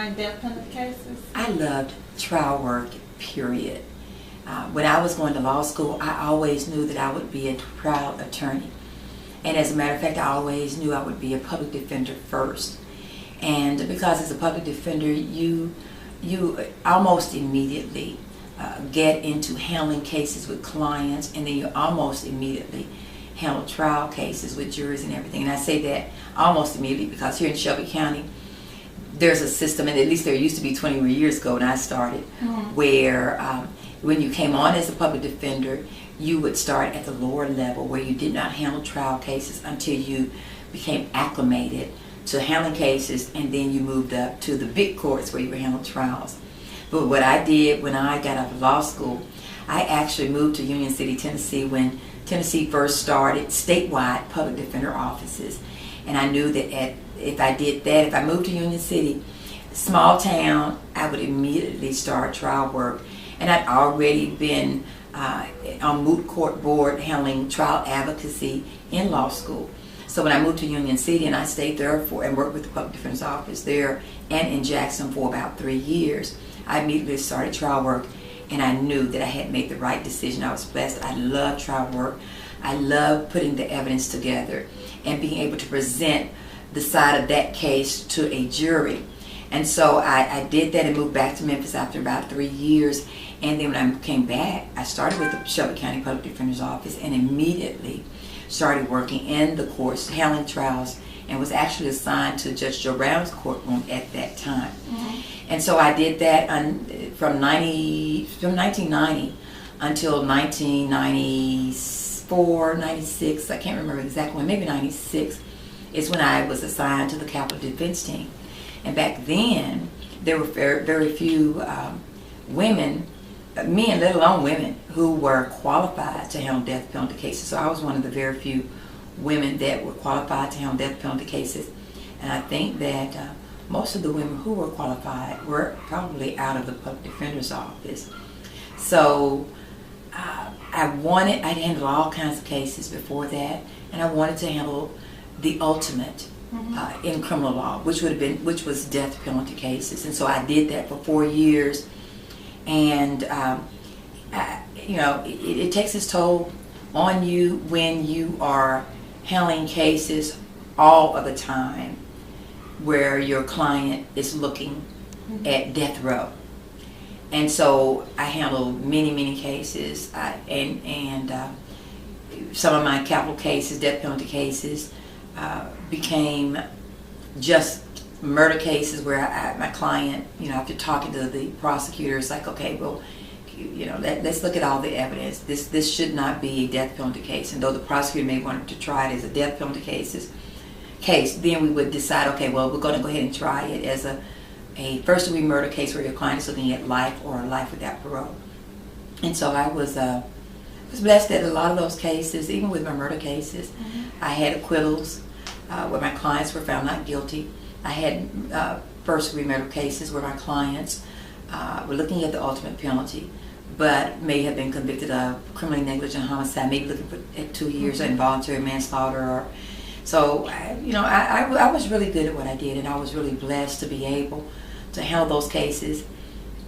And death penalty cases? I loved trial work, period. When I was going to law school, I always knew that I would be a trial attorney. And as a matter of fact, I always knew I would be a public defender first. And because as a public defender, you almost immediately get into handling cases with clients, and then you almost immediately handle trial cases with juries and everything. And I say that almost immediately because here in Shelby County, there's a system, and at least there used to be 20 years ago when I started, where when you came on as a public defender, you would start at the lower level where you did not handle trial cases until you became acclimated to handling cases, and then you moved up to the big courts where you would handle trials. But what I did when I got out of law school, I actually moved to Union City, Tennessee when Tennessee first started statewide public defender offices. And I knew that if I did that, if I moved to Union City, small town, I would immediately start trial work. And I'd already been on moot court board handling trial advocacy in law school. So when I moved to Union City, and I stayed there and worked with the public defender's office there and in Jackson for about 3 years, I immediately started trial work, and I knew that I had made the right decision. I was blessed. I love trial work. I love putting the evidence together and being able to present the side of that case to a jury. And so I did that and moved back to Memphis after about 3 years. And then when I came back, I started with the Shelby County Public Defender's Office and immediately started working in the courts, handling trials, and was actually assigned to Judge Joe Brown's courtroom at that time. And so I did that from 1990 until 1994, 96, I can't remember exactly when, maybe 96 is when I was assigned to the Capital Defense Team. And back then, there were very few women, men, let alone women, who were qualified to handle death penalty cases. So I was one of the very few women that were qualified to handle death penalty cases. And I think that most of the women who were qualified were probably out of the public defender's office. So I'd handled all kinds of cases before that, and I wanted to handle the ultimate in criminal law, which was death penalty cases. And so I did that for 4 years. And it takes its toll on you when you are handling cases all of the time where your client is looking at death row. And so I handled many cases, and some of my capital cases, death penalty cases, became just murder cases where my client, after talking to the prosecutor, is like, okay, well, let's look at all the evidence. This should not be a death penalty case. And though the prosecutor may want to try it as a death penalty case, then we would decide, okay, well, we're going to go ahead and try it as a first-degree murder case where your client is looking at life or life without parole. And so I was blessed that a lot of those cases, even with my murder cases, I had acquittals where my clients were found not guilty. I had first-degree murder cases where my clients were looking at the ultimate penalty, but may have been convicted of criminally negligent homicide, maybe looking at 2 years of involuntary manslaughter. So, I was really good at what I did, and I was really blessed to be able to handle those cases.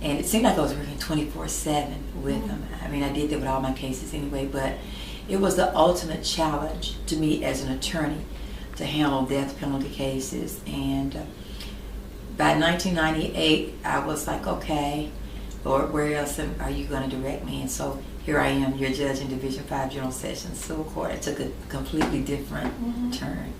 And it seemed like I was working 24/7 with them. I mean, I did that with all my cases anyway, but it was the ultimate challenge to me as an attorney to handle death penalty cases. And by 1998, I was like, okay, Lord, where else are you going to direct me? And so here I am, your judge in Division 5 General Sessions Civil Court. I took a completely different turn.